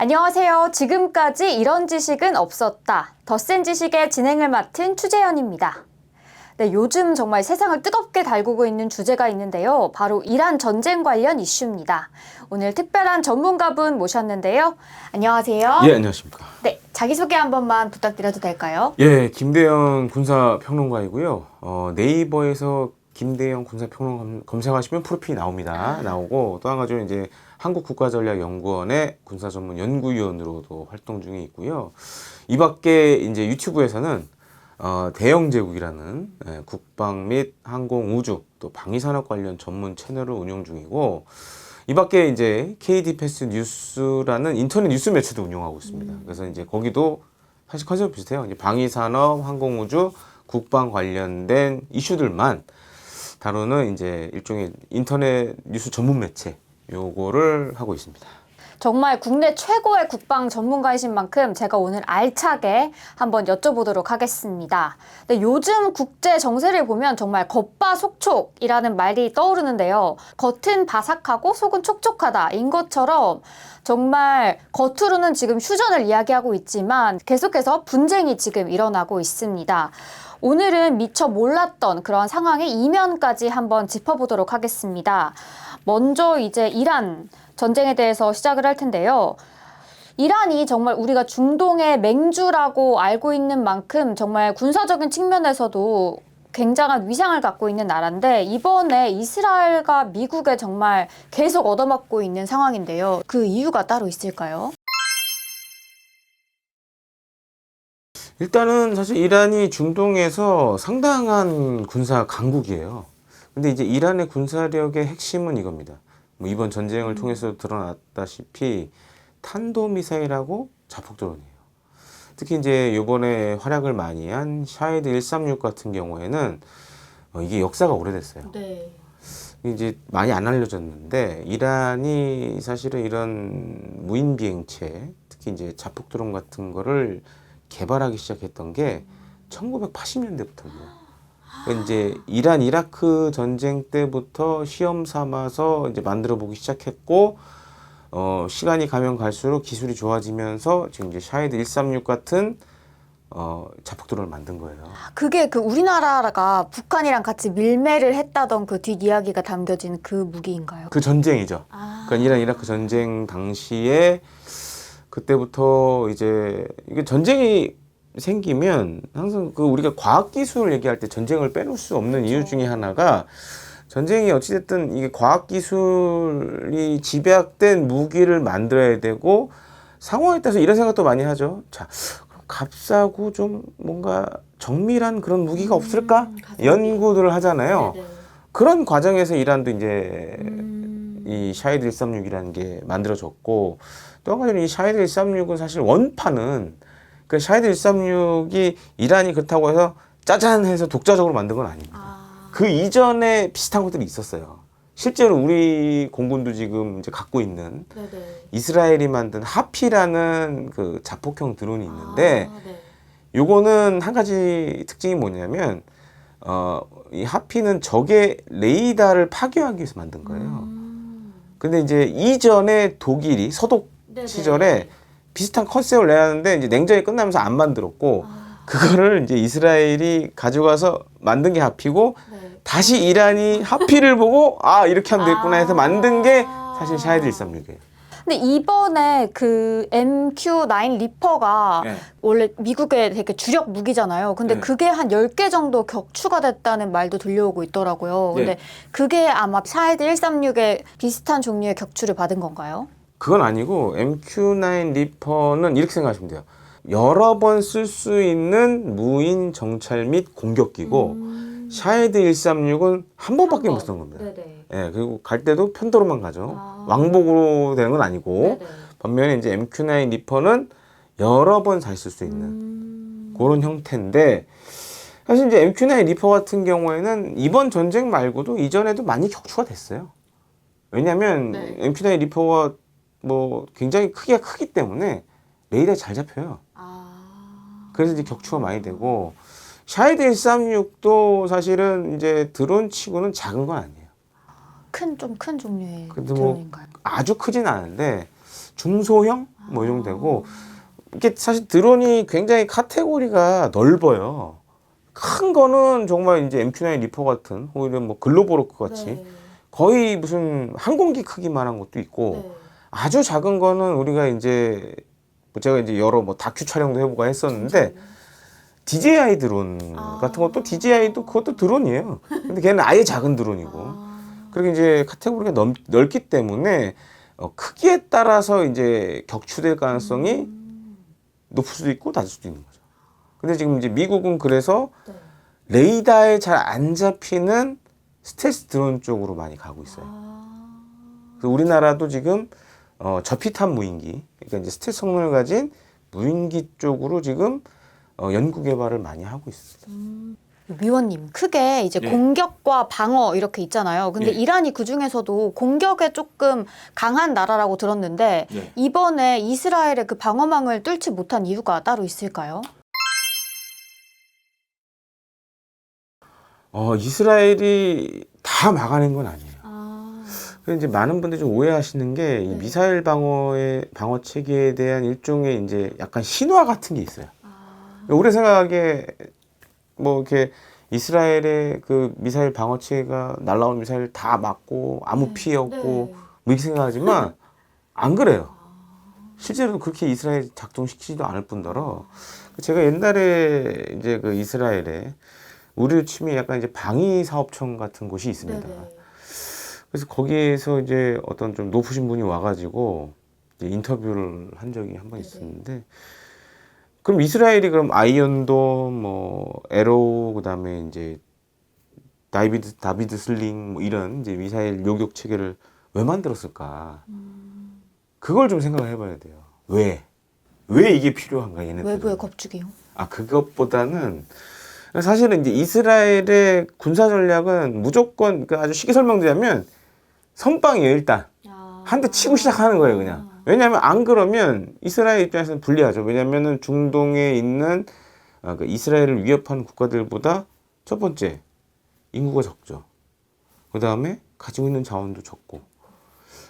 안녕하세요. 지금까지 이런 지식은 없었다. 더 센 지식의 진행을 맡은 추재현입니다. 네, 요즘 정말 세상을 뜨겁게 달구고 있는 주제가 있는데요. 바로 이란 전쟁 관련 이슈입니다. 오늘 특별한 전문가분 모셨는데요. 안녕하세요. 예, 안녕하십니까. 네, 자기소개 한 번만 부탁드려도 될까요? 예, 김대영 군사평론가이고요. 네이버에서 김대영 군사평론 검색하시면 프로필이 나옵니다. 나오고 또 한 가지는 이제 한국국가전략연구원의 군사전문연구위원으로도 활동 중에 있고요. 이 밖에 이제 유튜브에서는 대영제국이라는 국방 및 항공 우주 또 방위산업 관련 전문 채널을 운영 중이고, 이 밖에 이제 KD패스 뉴스라는 인터넷 뉴스 매체도 운영하고 있습니다. 그래서 이제 거기도 사실 컨셉이 비슷해요. 이제 방위산업, 항공우주, 국방 관련된 이슈들만 다루는 이제 일종의 인터넷 뉴스 전문 매체, 요거를 하고 있습니다. 정말 국내 최고의 국방 전문가이신 만큼 제가 오늘 알차게 한번 여쭤보도록 하겠습니다. 네, 요즘 국제 정세를 보면 정말 겉바속촉이라는 말이 떠오르는데요. 겉은 바삭하고 속은 촉촉하다인 것처럼 정말 겉으로는 지금 휴전을 이야기하고 있지만 계속해서 분쟁이 지금 일어나고 있습니다. 오늘은 미처 몰랐던 그런 상황의 이면까지 한번 짚어보도록 하겠습니다. 먼저 이제 이란 전쟁에 대해서 시작을 할 텐데요. 이란이 정말 우리가 중동의 맹주라고 알고 있는 만큼 정말 군사적인 측면에서도 굉장한 위상을 갖고 있는 나라인데, 이번에 이스라엘과 미국에 정말 계속 얻어맞고 있는 상황인데요. 그 이유가 따로 있을까요? 일단은 사실 이란이 중동에서 상당한 군사 강국이에요. 근데 이제 이란의 군사력의 핵심은 이겁니다. 뭐 이번 전쟁을 통해서 드러났다시피 탄도미사일하고 자폭드론이에요. 특히 이제 이번에 활약을 많이 한 샤헤드 136 같은 경우에는 이게 역사가 오래됐어요. 네. 이제 많이 안 알려졌는데, 이란이 사실은 이런 무인 비행체, 특히 이제 자폭드론 같은 거를 개발하기 시작했던 게 1980년대부터예요. 이제 이란 이라크 전쟁 때부터 시험 삼아서 이제 만들어 보기 시작했고, 시간이 가면 갈수록 기술이 좋아지면서 지금 이제 샤헤드 136 같은 자폭드론을 만든 거예요. 그게 그 우리나라가 북한이랑 같이 밀매를 했다던 그 뒷이야기가 담겨진 그 무기인가요? 그 전쟁이죠. 그러니까 이란 이라크 전쟁 당시에 그때부터 이제 이게 전쟁이 생기면 항상 그 우리가 과학기술을 얘기할 때 전쟁을 빼놓을 수 없는 이유 중에 하나가, 전쟁이 어찌됐든 이게 과학기술이 집약된 무기를 만들어야 되고, 상황에 따라서 이런 생각도 많이 하죠. 자, 값싸고 좀 뭔가 정밀한 그런 무기가 없을까? 연구들을 하잖아요. 네네. 그런 과정에서 이란도 이제 이 샤헤드 136이라는 게 만들어졌고, 또 한 가지는 이 샤헤드 136은 사실 원판은, 그 샤헤드 136이 이란이 그렇다고 해서 짜잔 해서 독자적으로 만든 건 아닙니다. 그 이전에 비슷한 것들이 있었어요. 실제로 우리 공군도 지금 이제 갖고 있는 네네. 이스라엘이 만든 하피라는 그 자폭형 드론이 있는데, 요거는 한 가지 특징이 뭐냐면, 이 하피는 적의 레이더를 파괴하기 위해서 만든 거예요. 근데 이제 이전에 독일이 서독 시절에 비슷한 컨셉을 내놨는데 이제 냉전이 끝나면서 안 만들었고, 그거를 이제 이스라엘이 가져가서 만든 게 하피고, 다시 이란이 하피를 보고 이렇게 하면 되겠구나 해서 만든 게 사실 샤헤드 136이에요. 근데 이번에 그 MQ-9 리퍼가 네. 원래 미국의 되게 주력 무기잖아요. 근데 네. 그게 한 10개 정도 격추가 됐다는 말도 들려오고 있더라고요. 근데 네. 그게 아마 샤헤드 136의 비슷한 종류의 격추를 받은 건가요? 그건 아니고, MQ-9 리퍼는 이렇게 생각하시면 돼요. 여러 번 쓸 수 있는 무인 정찰 및 공격기고, 샤헤드 136은 한 번밖에 못 쓰는 겁니다. 네네. 예, 그리고 갈 때도 편도로만 가죠. 왕복으로 되는 건 아니고, 반면에 이제 MQ-9 리퍼는 여러 번 잘 쓸 수 있는 그런 형태인데, 사실 이제 MQ-9 리퍼 같은 경우에는 이번 전쟁 말고도 이전에도 많이 격추가 됐어요. 왜냐면 MQ-9 리퍼가 뭐 굉장히 크기가 크기 때문에 레이더에 잘 잡혀요. 그래서 이제 격추가 많이 되고, 샤헤드 136도 사실은 이제 드론 치고는 작은 건 아니에요. 좀 큰 종류의 근데 뭐 드론인가요? 아주 크진 않은데, 중소형 뭐 이 정도 되고 이게 사실 드론이 굉장히 카테고리가 넓어요. 큰 거는 정말 이제 MQ9 리퍼 같은 오히려 뭐 글로벌워크 같이 네. 거의 무슨 항공기 크기만 한 것도 있고 네. 아주 작은 거는 우리가 이제 뭐 제가 이제 여러 뭐 다큐 촬영도 해보고 했었는데 DJI 드론 같은 것도 DJI도 그것도 드론이에요. 근데 걔는 아예 작은 드론이고 그리고 이제 카테고리가 넓기 때문에 크기에 따라서 이제 격추될 가능성이 높을 수도 있고 낮을 수도 있는 거죠. 근데 지금 이제 미국은 그래서 네. 레이더에 잘 안 잡히는 스텔스 드론 쪽으로 많이 가고 있어요. 그래서 우리나라도 지금 저피탄 무인기, 그러니까 이제 스텔스 성능을 가진 무인기 쪽으로 지금 연구 개발을 많이 하고 있습니다. 위원님, 크게 이제 예. 공격과 방어 이렇게 있잖아요. 근데 예. 이란이 그 중에서도 공격에 조금 강한 나라라고 들었는데 예. 이번에 이스라엘의 그 방어망을 뚫지 못한 이유가 따로 있을까요? 이스라엘이 다 막아낸 건 아니에요. 아, 그래서 이제 많은 분들이 좀 오해하시는 게 이 네. 미사일 방어 체계에 대한 일종의 이제 약간 신화 같은 게 있어요. 우리 생각에 뭐 이렇게 이스라엘의 그 미사일 방어 체계가 날라온 미사일 다 막고 아무 피해 없고 뭐 이렇게 생각하지만 안 그래요. 실제로 그렇게 이스라엘 작동시키지도 않을 뿐더러 제가 옛날에 이제 그 이스라엘에 우리 팀이 약간 이제 방위 사업청 같은 곳이 있습니다. 그래서 거기에서 이제 어떤 좀 높으신 분이 와가지고 이제 인터뷰를 한 적이 한 번 있었는데, 그럼 이스라엘이 그럼 아이언돔, 뭐 에로우, 그다음에 이제 다비드 슬링 뭐 이런 이제 미사일 요격 체계를 왜 만들었을까? 그걸 좀 생각을 해봐야 돼요. 왜 이게 필요한가 얘네들? 외부의 겁주기요? 그것보다는 사실은 이제 이스라엘의 군사 전략은 무조건 아주 쉽게 설명드리자면 선빵이에요. 일단 한 대 치고 시작하는 거예요, 그냥. 왜냐하면 안 그러면 이스라엘 입장에서는 불리하죠. 왜냐하면은 중동에 있는 그 이스라엘을 위협하는 국가들보다 첫 번째 인구가 적죠. 그 다음에 가지고 있는 자원도 적고.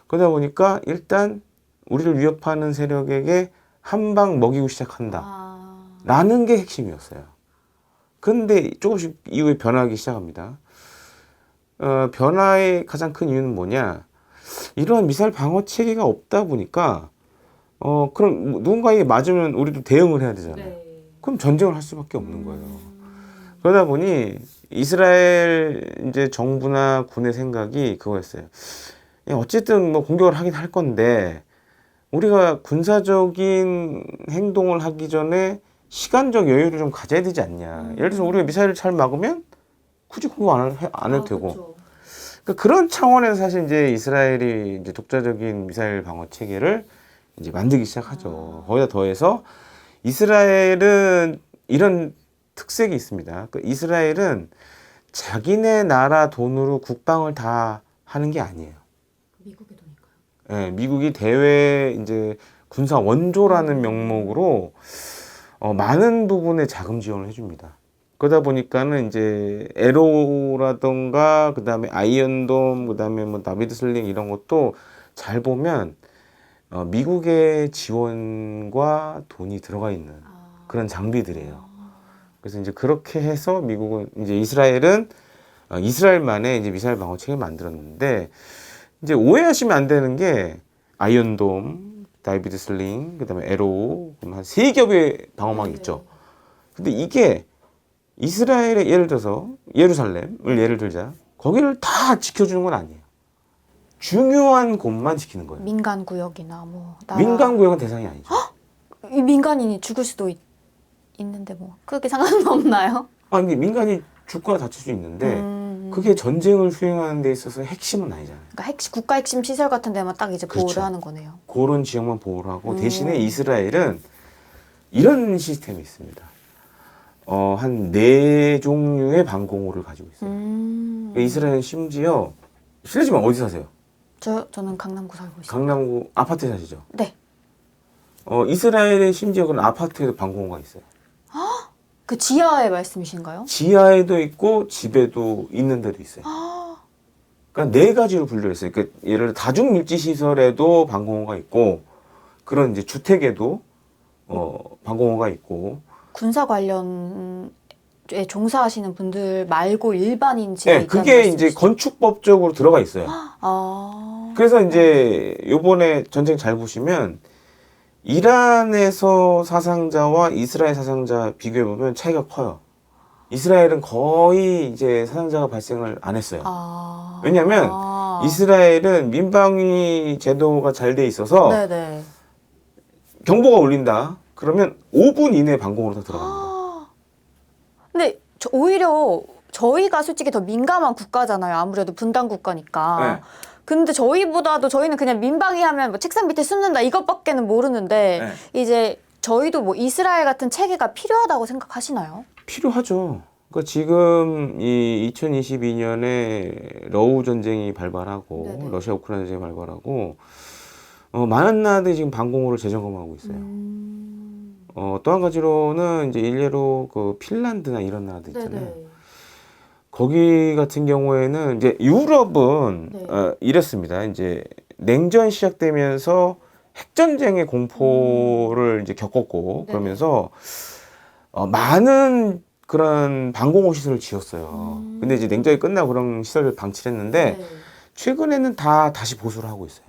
그러다 보니까 일단 우리를 위협하는 세력에게 한 방 먹이고 시작한다. 라는 게 핵심이었어요. 근데 조금씩 이후에 변하기 시작합니다. 변화의 가장 큰 이유는 뭐냐? 이런 미사일 방어 체계가 없다 보니까, 그럼 누군가에게 맞으면 우리도 대응을 해야 되잖아요. 그럼 전쟁을 할 수밖에 없는 거예요. 그러다 보니 이스라엘 이제 정부나 군의 생각이 그거였어요. 야, 어쨌든 뭐 공격을 하긴 할 건데, 우리가 군사적인 행동을 하기 전에 시간적 여유를 좀 가져야 되지 않냐. 예를 들어서 우리가 미사일을 잘 막으면 굳이 공격 안 해도 되고. 그러니까 그런 차원에서 사실 이제 이스라엘이 이제 독자적인 미사일 방어 체계를 이제 만들기 시작하죠. 거기다 더해서 이스라엘은 이런 특색이 있습니다. 그 이스라엘은 자기네 나라 돈으로 국방을 다 하는 게 아니에요. 미국의 돈일까요? 예, 미국이 대외 이제 군사 원조라는 명목으로 많은 부분에 자금 지원을 해줍니다. 그러다 보니까는 이제 에로라던가 그다음에 아이언돔 그다음에 뭐 다비드 슬링 이런 것도 잘 보면 미국의 지원과 돈이 들어가 있는 그런 장비들이에요. 그래서 이제 그렇게 해서 미국은 이제 이스라엘은 이스라엘만의 이제 미사일 방어 체계를 만들었는데 이제 오해하시면 안 되는 게 아이언돔 다이비드 슬링, 그 다음에 에로우, 한 3겹의 방어막이 있죠. 근데 이게 이스라엘의 예를 들어서 예루살렘을 예를 들자. 거기를 다 지켜주는 건 아니에요. 중요한 곳만 지키는 거예요. 민간 구역이나 뭐 민간 구역은 대상이 아니죠. 이 민간인이 죽을 수도 있는데 뭐 그렇게 상관은 없나요? 아니, 민간이 죽거나 다칠 수 있는데 그게 전쟁을 수행하는 데 있어서 핵심은 아니잖아요. 그러니까 국가 핵심 시설 같은 데만 딱 이제 그렇죠. 보호를 하는 거네요. 그런 지역만 보호를 하고 대신에 이스라엘은 이런 시스템이 있습니다. 한 4종류의 방공호를 가지고 있어요. 이스라엘은 심지어 실례지만 어디 사세요? 저는 강남구 살고 있어요. 강남구 아파트에 사시죠? 네. 이스라엘의 심지어 그런 아파트에도 방공호가 있어요. 그 지하의 말씀이신가요? 지하에도 있고 집에도 있는 데도 있어요. 그러니까 4가지로 분류했어요. 그러니까 예를 들어 다중밀지 시설에도 방공호가 있고 그런 이제 주택에도 방공호가 있고. 군사 관련에 종사하시는 분들 말고 일반인지가 네, 있다는 그게 이제 말씀이시죠? 건축법적으로 들어가 있어요. 아. 그래서 이제 요번에 전쟁 잘 보시면 이란에서 사상자와 이스라엘 사상자 비교해 보면 차이가 커요. 이스라엘은 거의 이제 사상자가 발생을 안 했어요. 아. 왜냐하면 이스라엘은 민방위 제도가 잘 돼 있어서 네네. 경보가 울린다. 그러면 5분 이내 방공으로 다 들어갑니다. 근데 오히려 저희가 솔직히 더 민감한 국가잖아요. 아무래도 분단 국가니까. 네. 근데 저희보다도 저희는 그냥 민방위 하면 뭐 책상 밑에 숨는다 이것밖에는 모르는데 이제 저희도 뭐 이스라엘 같은 체계가 필요하다고 생각하시나요? 필요하죠. 그러니까 지금 이 2022년에 러우 전쟁이 발발하고 네네. 러시아 우크라이나 전쟁이 발발하고 많은 나라들이 지금 방공호를 재점검하고 있어요. 또 한 가지로는 이제 일례로 그 핀란드나 이런 나라들 있잖아요. 네네. 거기 같은 경우에는 이제 유럽은 네. 이랬습니다. 이제 냉전 시작되면서 핵전쟁의 공포를 이제 겪었고 네네. 그러면서 많은 그런 방공호 시설을 지었어요. 근데 이제 냉전이 끝나고 그런 시설을 방치를 했는데 네. 최근에는 다시 보수를 하고 있어요.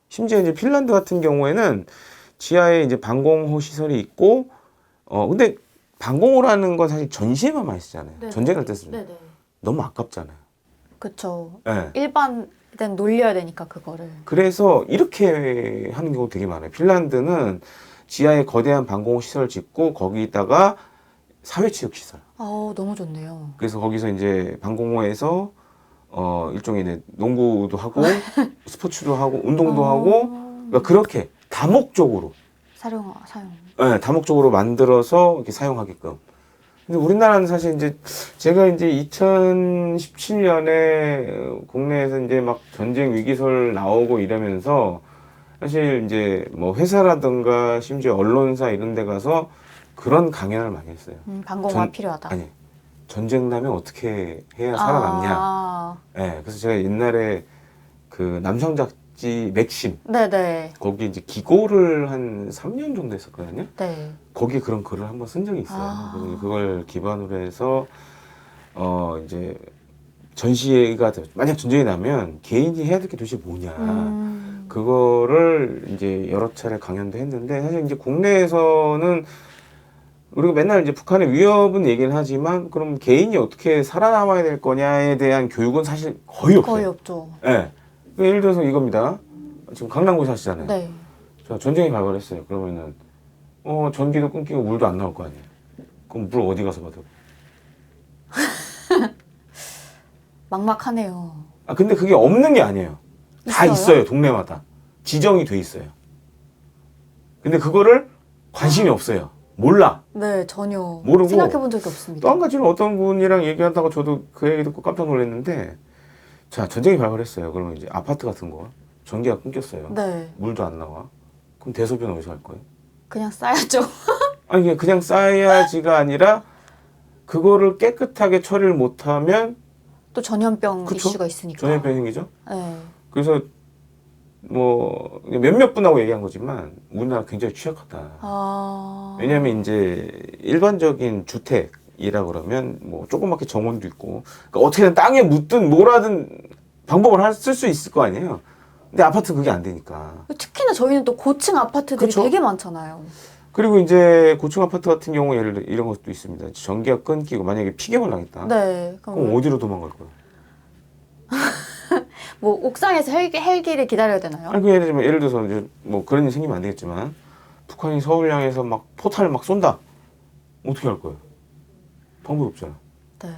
심지어 이제 핀란드 같은 경우에는 지하에 이제 방공호 시설이 있고 근데 방공호라는 건 사실 전시에만 많이 쓰잖아요. 네네. 전쟁할 때 쓰죠. 네네. 너무 아깝잖아요. 그쵸. 네. 일반 땐 놀려야 되니까 그거를. 그래서 이렇게 하는 경우 되게 많아요. 핀란드는 지하에 거대한 방공호 시설을 짓고 거기다가 사회체육 시설. 너무 좋네요. 그래서 거기서 이제 방공호에서 일종의 이제 농구도 하고 스포츠도 하고 운동도 하고 그러니까 그렇게 다목적으로 사용. 네, 다목적으로 만들어서 이렇게 사용하게끔. 근데 우리나라는 사실 이제 제가 이제 2017년에 국내에서 이제 막 전쟁 위기설 나오고 이러면서 사실 이제 뭐 회사라든가 심지어 언론사 이런 데 가서 그런 강연을 많이 했어요. 방공호가 필요하다. 아니, 전쟁 나면 어떻게 해야 살아남냐. 네, 그래서 제가 옛날에 그 남성 잡지 맥심 네네. 거기 이제 기고를 한 3년 정도 했었거든요. 네. 거기에 그런 글을 한번 쓴 적이 있어요. 그래서 그걸 기반으로 해서 이제 전시회가 만약 전쟁이 나면 개인이 해야 될 게 도대체 뭐냐. 그거를 이제 여러 차례 강연도 했는데 사실 이제 국내에서는 우리가 맨날 이제 북한의 위협은 얘기는 하지만 그럼 개인이 어떻게 살아남아야 될 거냐에 대한 교육은 사실 거의 없어요. 거의 없죠. 네. 예를 들어서 이겁니다. 지금 강남구 사시잖아요. 네. 자, 전쟁이 발발했어요. 그러면은 전기도 끊기고 물도 안 나올 거 아니에요. 그럼 물 어디 가서 받아? 막막하네요. 근데 그게 없는 게 아니에요. 다 있어요? 있어요. 동네마다. 지정이 돼 있어요. 근데 그거를 관심이 없어요. 몰라. 네, 전혀 모르고 생각해 본 적이 또 없습니다. 한 가지는 어떤 분이랑 얘기하다가 저도 그 얘기 듣고 깜짝 놀랐는데 자, 전쟁이 발발했어요. 그러면 이제 아파트 같은 거 전기가 끊겼어요. 네. 물도 안 나와. 그럼 대소변 어디서 할 거예요? 그냥 싸야죠. 아니 그냥 쌓아야지가 아니라 그거를 깨끗하게 처리를 못하면 또 전염병 그쵸? 이슈가 있으니까. 전염병 생기죠. 네. 그래서 뭐 몇몇 분하고 얘기한 거지만 우리나라 굉장히 취약하다. 왜냐하면 이제 일반적인 주택이라 그러면 뭐 조그맣게 정원도 있고 그러니까 어떻게든 땅에 묻든 뭐라든 방법을 쓸 수 있을 거 아니에요. 근데 아파트는 그게 안 되니까. 특히나 저희는 또 고층 아파트들이 그쵸? 되게 많잖아요. 그리고 이제 고층 아파트 같은 경우 예를 들어 이런 것도 있습니다. 전기가 끊기고 만약에 피격을 당했다. 네. 그럼 어디로 도망갈 거예요? 뭐 옥상에서 헬기를 기다려야 되나요? 아니 그 예를 들어서 이제 뭐 그런 일이 생기면 안 되겠지만 북한이 서울 향해서 막 포탄을 막 쏜다. 어떻게 할 거예요? 방법이 없잖아. 네,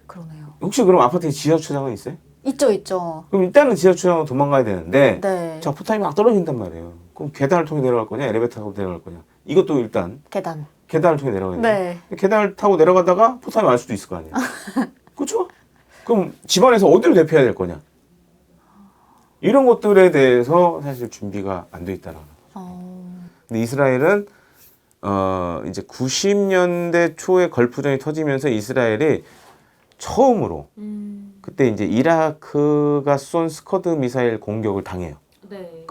그러네요. 혹시 그럼 아파트에 지하주차장은 있어요? 있죠. 그럼 일단은 지하주차장으로 도망가야 되는데 네. 자 포탄이 막 떨어진단 말이에요. 그럼 계단을 통해 내려갈 거냐 엘리베이터 타고 내려갈 거냐 이것도 일단 계단을 통해 내려가야 돼요. 네. 계단을 타고 내려가다가 포탄이 맞을 수도 있을 거 아니에요. 그렇죠? 그럼 집안에서 어디를 대피해야 될 거냐 이런 것들에 대해서 사실 준비가 안 돼 있다는 거죠. 근데 이스라엘은 이제 90년대 초에 걸프전이 터지면서 이스라엘이 처음으로 그때 이제 이라크가 쏜 스커드 미사일 공격을 당해요. 네.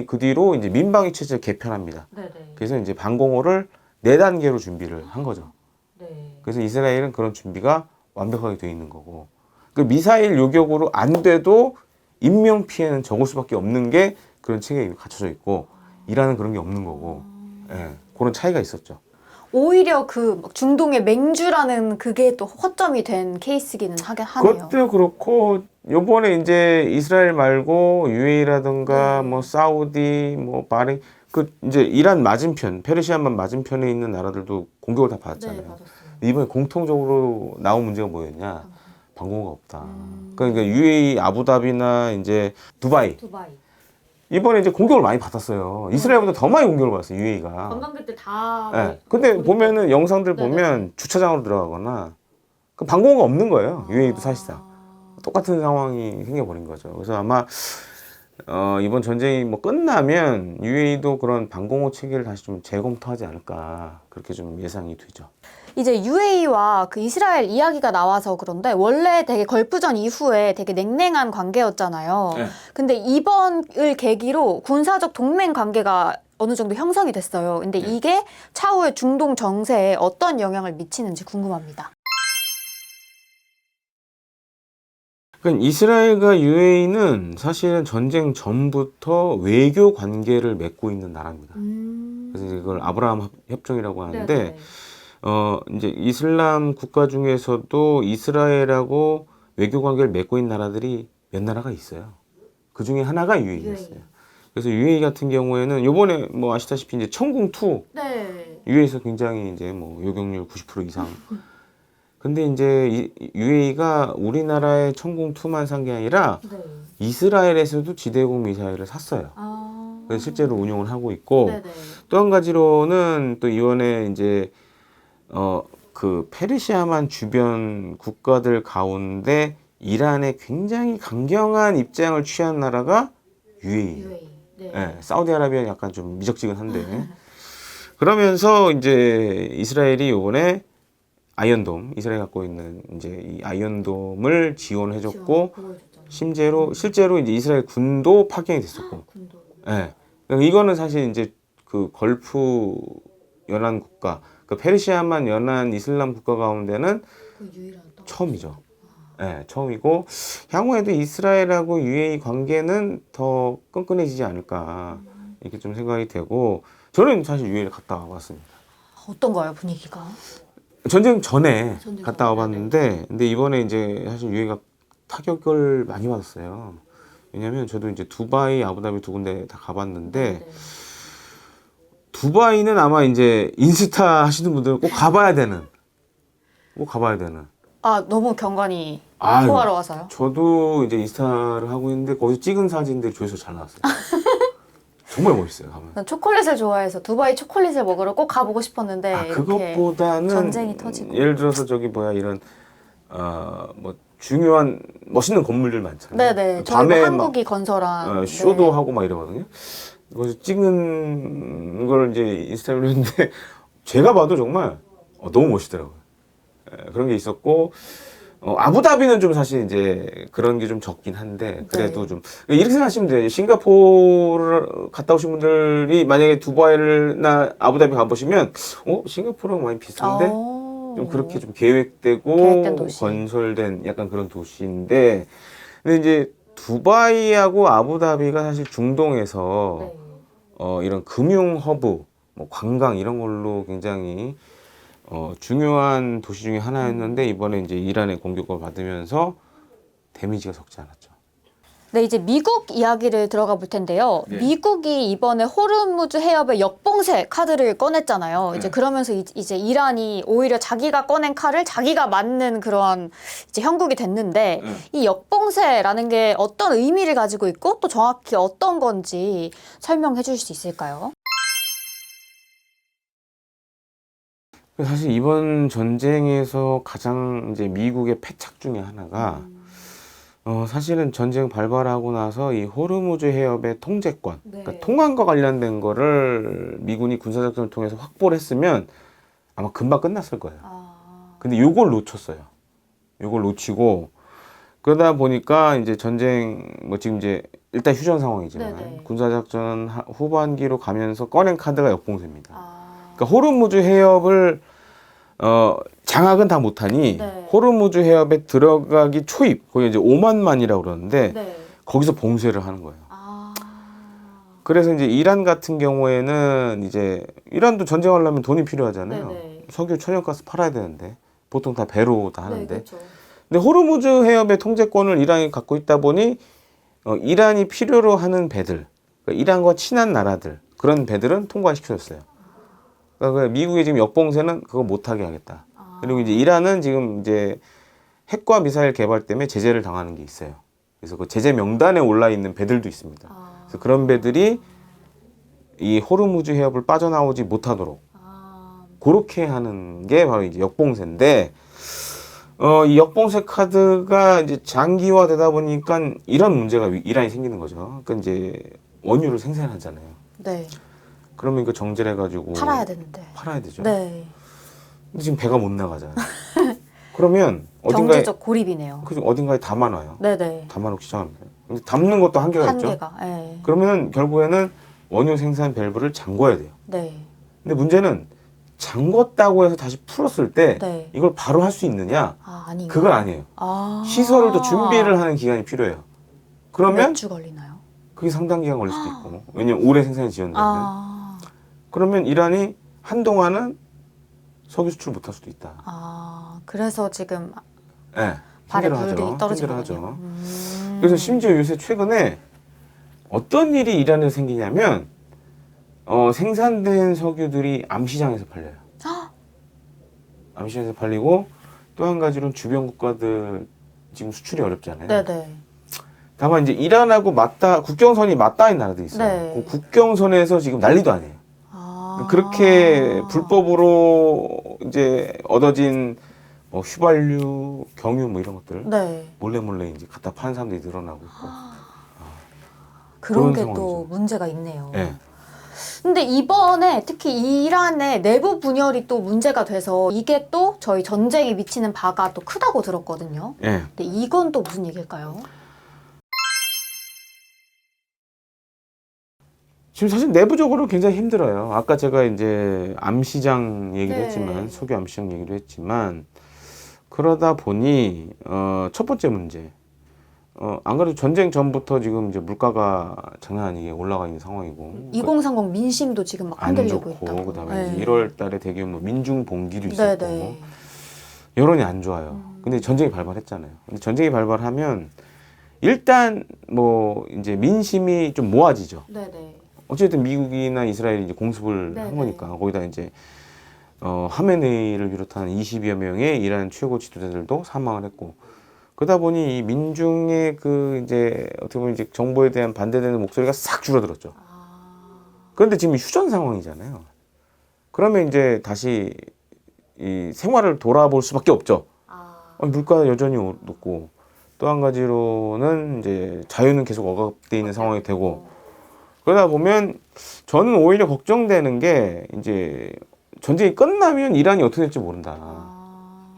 그 뒤로 이제 민방위 체제를 개편합니다. 네네. 그래서 이제 방공호를 4단계로 준비를 한 거죠. 네. 그래서 이스라엘은 그런 준비가 완벽하게 되어 있는 거고, 그 미사일 요격으로 안 돼도 인명 피해는 적을 수밖에 없는 게 그런 체계가 갖춰져 있고, 이란은 그런 게 없는 거고, 예, 그런 차이가 있었죠. 오히려 그 중동의 맹주라는 그게 또 허점이 된 케이스기는 하네요. 그것도 그렇고, 요번에 이제 이스라엘 말고 UAE라든가 네. 뭐 사우디, 뭐 바레인, 그 이제 이란 맞은편, 페르시아만 맞은편에 있는 나라들도 공격을 다 받았잖아요. 받았어요. 이번에 공통적으로 나온 문제가 뭐였냐? 방공호가 없다. 그러니까 UAE, 아부다비나 이제 두바이. 이번에 이제 공격을 많이 받았어요. 이스라엘보다 더 많이 공격을 받았어요, UAE가. 관광객들 다. 네. 근데 보면은 영상들 보면 주차장으로 들어가거나 그 방공호가 없는 거예요. UAE도 사실상. 똑같은 상황이 생겨버린 거죠. 그래서 아마 이번 전쟁이 뭐 끝나면 UAE도 그런 방공호 체계를 다시 좀 재검토하지 않을까, 그렇게 좀 예상이 되죠. 이제 UAE와 그 이스라엘 이야기가 나와서 그런데 원래 되게 걸프전 이후에 되게 냉랭한 관계였잖아요. 네. 근데 이번을 계기로 군사적 동맹 관계가 어느 정도 형성이 됐어요. 근데 이게 차후에 중동 정세에 어떤 영향을 미치는지 궁금합니다. 그러니까 이스라엘과 UAE는 사실은 전쟁 전부터 외교 관계를 맺고 있는 나라입니다. 그래서 이걸 아브라함 협정이라고 하는데, 이제 이슬람 국가 중에서도 이스라엘하고 외교 관계를 맺고 있는 나라들이 몇 나라가 있어요. 그 중에 하나가 UAE였어요. 그래서 UAE 같은 경우에는 요번에 뭐 아시다시피 이제 천궁2 UAE에서 굉장히 이제 뭐 요격률 90% 이상. 근데 이제 UAE가 우리나라의 천궁2만 산 게 아니라 이스라엘에서도 지대공 미사일을 샀어요. 그래서 실제로 운용을 하고 있고, 또 한 가지로는 또 이번에 이제 그 페르시아만 주변 국가들 가운데 이란에 굉장히 강경한 입장을 취한 나라가 UAE. 네, 사우디아라비아는 약간 좀 미적지근한데. 그러면서 이제 이스라엘이 이번에 아이언돔, 이스라엘 갖고 있는 이제 이 아이언돔을 지원해줬고, 실제로 이제 이스라엘 군도 파견이 됐었고. 예. 네. 이거는 사실 이제 그 걸프 연안 국가, 그 페르시아만 연안 이슬람 국가 가운데는 처음이죠. 네, 처음이고, 향후에도 이스라엘하고 UAE 관계는 더 끈끈해지지 않을까, 이렇게 좀 생각이 되고, 저는 사실 UAE를 갔다 와봤습니다. 어떤가요, 분위기가? 전쟁 전에 갔다 와봤는데, 근데 이번에 이제 사실 UAE가 타격을 많이 받았어요. 왜냐면 저도 이제 두바이, 아부다비 두 군데 다 가봤는데, 두바이는 아마 이제 인스타 하시는 분들은 꼭 가봐야 되는. 아, 너무 경관이 아유, 포하러 와서요? 저도 이제 인스타를 하고 있는데 거기서 찍은 사진들이 조회수 잘 나왔어요. 정말 멋있어요, 가면. 난 초콜릿을 좋아해서 두바이 초콜릿을 먹으러 꼭 가보고 싶었는데 그것보다는 전쟁이 터지고. 예를 들어서 저기 뭐야 이런 뭐 중요한 멋있는 건물들 많잖아요. 네네. 저희 뭐 한국이 건설한 쇼도 하고 막 이러거든요. 거기서 찍은 걸 이제 인스타에 올렸는데 제가 봐도 정말 너무 멋있더라고요. 그런 게 있었고, 아부다비는 좀 사실 이제 그런 게 좀 적긴 한데, 그래도 좀 이렇게 생각하시면 돼요. 싱가포르를 갔다 오신 분들이 만약에 두바이나 아부다비 가보시면 싱가포르랑 많이 비슷한데 좀 그렇게 좀 계획된 도시. 건설된 약간 그런 도시인데, 근데 이제 두바이하고 아부다비가 사실 중동에서 이런 금융 허브, 뭐 관광 이런 걸로 굉장히 중요한 도시 중에 하나였는데, 이번에 이제 이란의 공격을 받으면서 데미지가 적지 않았죠. 네, 이제 미국 이야기를 들어가 볼 텐데요. 네. 미국이 이번에 호르무즈 해협의 역봉쇄 카드를 꺼냈잖아요. 이제 그러면서 이제 이란이 오히려 자기가 꺼낸 칼을 자기가 맞는 그러한 이제 형국이 됐는데, 이 역봉쇄라는 게 어떤 의미를 가지고 있고 또 정확히 어떤 건지 설명해 주실 수 있을까요? 사실 이번 전쟁에서 가장 이제 미국의 패착 중에 하나가 사실은 전쟁 발발하고 나서 이 호르무즈 해협의 통제권, 그러니까 통관과 관련된 거를 미군이 군사작전을 통해서 확보를 했으면 아마 금방 끝났을 거예요. 근데 요걸 놓쳤어요. 요걸 놓치고, 그러다 보니까 이제 전쟁 뭐 지금 이제 일단 휴전 상황이지만 네네. 군사작전 후반기로 가면서 꺼낸 카드가 역봉쇄입니다. 아. 그러니까 호르무즈 해협을 장악은 다 못하니 네. 호르무즈 해협에 들어가기 초입 거기 이제 오만만이라고 그러는데 네. 거기서 봉쇄를 하는 거예요. 아. 그래서 이제 이란 같은 경우에는 이제 이란도 전쟁하려면 돈이 필요하잖아요. 네네. 석유, 천연가스 팔아야 되는데 보통 다 배로 다 네, 하는데. 그렇죠. 근데 호르무즈 해협의 통제권을 이란이 갖고 있다 보니 이란이 필요로 하는 배들, 그러니까 이란과 친한 나라들 그런 배들은 통과시켜줬어요. 그러니까 미국이 지금 역봉쇄는 그거 못하게 하겠다. 그리고 이제 이란은 지금 이제 핵과 미사일 개발 때문에 제재를 당하는 게 있어요. 그래서 그 제재 명단에 올라 있는 배들도 있습니다. 그래서 그런 배들이 이 호르무즈 해협을 빠져나오지 못하도록 그렇게 하는 게 바로 이제 역봉쇄인데, 이 역봉쇄 카드가 이제 장기화되다 보니까 이런 문제가 이란이 생기는 거죠. 그러니까 이제 원유를 생산하잖아요. 네. 그러면 이거 정제해가지고 팔아야 되는데. 팔아야 되죠. 네. 근데 지금 배가 못 나가잖아요. 그러면 어딘가에 경제적 고립이네요. 그죠, 어딘가에 담아놔요. 네네. 담아놓기 시작합니다. 근데 담는 것도 한계가 있죠. 한계가. 네. 그러면 결국에는 원유 생산 밸브를 잠궈야 돼요. 네. 근데 문제는 잠궜다고 해서 다시 풀었을 때 네. 이걸 바로 할 수 있느냐? 아, 아닌가? 그건 아니에요. 아. 시설을 또 준비를 하는 기간이 필요해요. 그러면 몇 주 걸리나요? 그게 상당 기간 걸릴 수도 있고, 왜냐면 올해 생산이 지연되면. 아. 그러면 이란이 한동안은 석유 수출 못할 수도 있다. 아. 그래서 지금 네, 발에 힘들어하죠. 불이 떨어지는 힘들어하죠. 거군요. 그래서 심지어 요새 최근에 어떤 일이 이란에 생기냐면 생산된 석유들이 암시장에서 팔려요. 암시장에서 팔리고 또 한 가지로는 주변 국가들 지금 수출이 어렵잖아요. 네네. 다만 이제 이란하고 국경선이 맞닿은 나라도 있어요. 네. 그 국경선에서 지금 난리도 아니에요. 아. 그렇게 불법으로 이제 얻어진 뭐 휘발유, 경유 뭐 이런 것들 네. 몰래 이제 갖다 파는 사람들이 늘어나고 있고. 그런 그런 게 또 상황이죠. 문제가 있네요. 네. 근데 이번에 특히 이란의 내부 분열이 또 문제가 돼서 이게 또 저희 전쟁에 미치는 바가 또 크다고 들었거든요. 예. 근데 이건 또 무슨 얘기일까요? 지금 사실 내부적으로 굉장히 힘들어요. 아까 제가 이제 암시장 얘기도 네. 했지만, 석유 암시장 얘기도 했지만, 그러다 보니, 첫 번째 문제. 안 그래도 전쟁 전부터 지금 이제 물가가 장난 아니게 올라가 있는 상황이고. 2030 민심도 지금 막 안 흔들리고 좋고, 있다고. 그 다음에 1월 달에 대규모 민중 봉기도 있었고, 네네. 여론이 안 좋아요. 근데 전쟁이 발발했잖아요. 근데 전쟁이 발발하면, 일단 뭐, 이제 민심이 좀 모아지죠. 네네. 어쨌든 미국이나 이스라엘이 이제 공습을 네네. 한 거니까 거기다 이제 하메네이를 비롯한 20여 명의 이란 최고 지도자들도 사망을 했고, 그러다 보니 이 민중의 그 이제 어떻게 보면 이제 정부에 대한 반대되는 목소리가 싹 줄어들었죠. 그런데 지금 휴전 상황이잖아요. 그러면 이제 다시 이 생활을 돌아볼 수밖에 없죠. 물가 여전히 높고, 또 한 가지로는 이제 자유는 계속 억압돼 있는 상황이 되고, 그러다 보면 저는 오히려 걱정되는 게 이제 전쟁이 끝나면 이란이 어떻게 될지 모른다.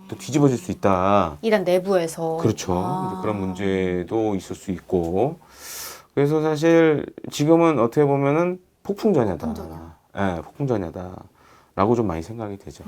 또 뒤집어질 수 있다. 이란 내부에서. 그렇죠. 이제 그런 문제도 있을 수 있고. 그래서 사실 지금은 어떻게 보면은 폭풍전야다. 폭풍전야. 예, 폭풍전야다. 라고 좀 많이 생각이 되죠.